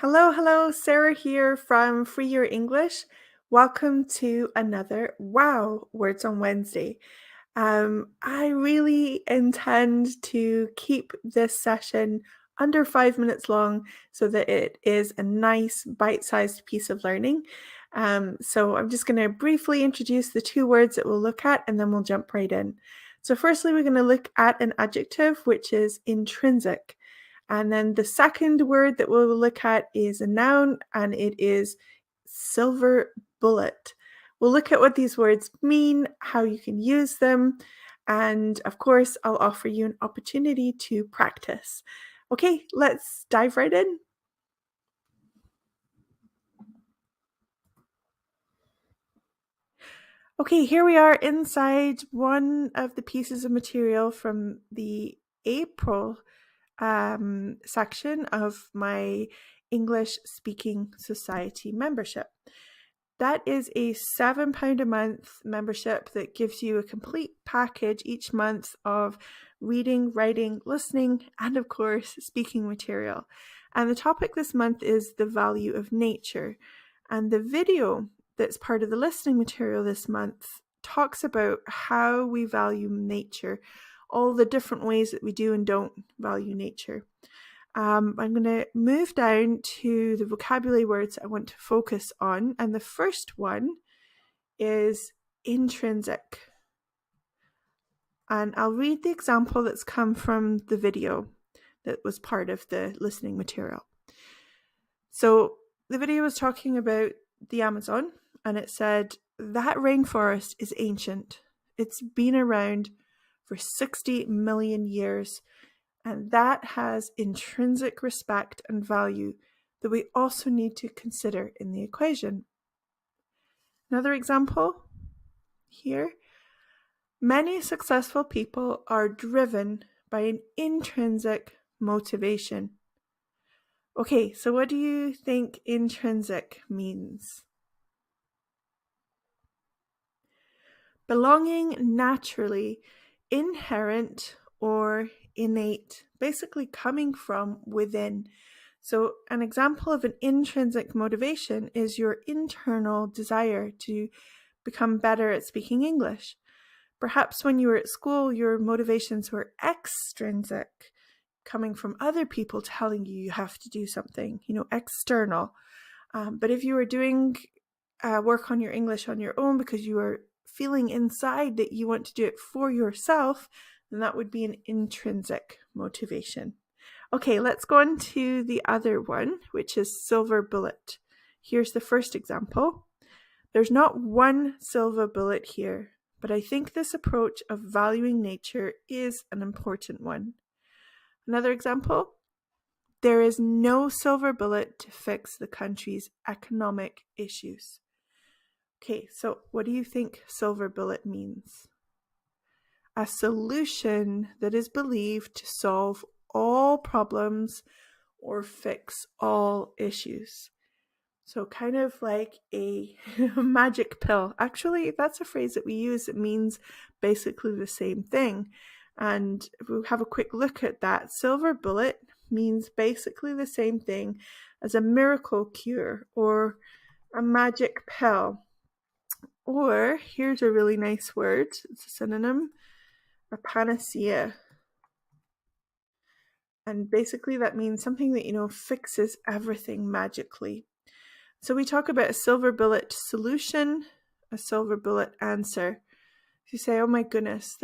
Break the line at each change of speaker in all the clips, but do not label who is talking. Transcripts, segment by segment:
Hello, Sarah here from Free Your English. Welcome to another Wow Words on Wednesday. I really intend to keep this session under 5 minutes long so that it is a nice bite-sized piece of learning. So I'm just going to briefly introduce the two words that we'll look at and then we'll jump right in. So firstly, we're going to look at an adjective, which is intrinsic. And then the second word that we'll look at is a noun, and it is silver bullet. We'll look at what these words mean, how you can use them, and of course, I'll offer you an opportunity to practice. Okay, let's dive right in. Okay, here we are inside one of the pieces of material from the April section of my English Speaking Society membership. That is a £7 a month membership that gives you a complete package each month of reading, writing, listening, and of course, speaking material. And the topic this month is the value of nature. And the video that's part of the listening material this month talks about how we value nature, all the different ways that we do and don't value nature. I'm going to move down to the vocabulary words I want to focus on, and the first one is intrinsic. And I'll read the example that's come from the video that was part of the listening material. So the video was talking about the Amazon, and it said, that rainforest is ancient. It's been around for 60 million years. And that has intrinsic respect and value that we also need to consider in the equation. Another example here. Many successful people are driven by an intrinsic motivation. Okay, so what do you think intrinsic means? Belonging naturally, inherent, or innate, basically coming from within. So an example of an intrinsic motivation is your internal desire to become better at speaking English. Perhaps when you were at school, your motivations were extrinsic, coming from other people telling you you have to do something, external. But if you were doing work on your English on your own because you were feeling inside that you want to do it for yourself, then that would be an intrinsic motivation. Okay, let's go on to the other one, which is silver bullet. Here's the first example. There's not one silver bullet here, but I think this approach of valuing nature is an important one. Another example. There is no silver bullet to fix the country's economic issues. Okay, so what do you think silver bullet means? A solution that is believed to solve all problems or fix all issues. So kind of like a magic pill. Actually, that's a phrase that we use that means basically the same thing. And if we have a quick look at that, silver bullet means basically the same thing as a miracle cure or a magic pill. Or here's a really nice word, it's a synonym, a panacea. And basically that means something that, fixes everything magically. So we talk about a silver bullet solution, a silver bullet answer. If you say, oh my goodness,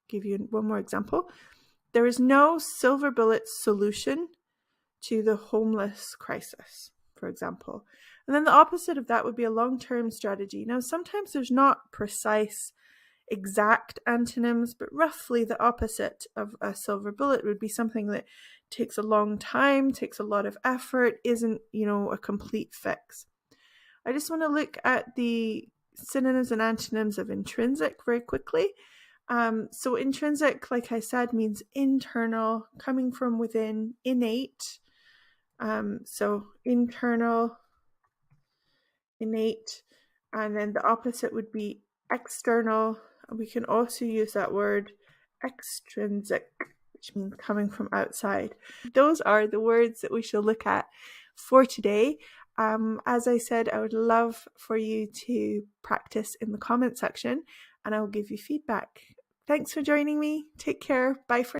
give you one more example. There is no silver bullet solution to the homeless crisis, for example. And then the opposite of that would be a long-term strategy. Now, sometimes there's not precise, exact antonyms, but roughly the opposite of a silver bullet would be something that takes a long time, takes a lot of effort, isn't, a complete fix. I just want to look at the synonyms and antonyms of intrinsic very quickly. So intrinsic, like I said, means internal, coming from within, innate. So internal, innate, and then the opposite would be external. We can also use that word extrinsic, which means coming from outside. Those are the words that we shall look at for today. As I said, I would love for you to practice in the comment section, and I will give you feedback. Thanks for joining me. Take care. Bye for now.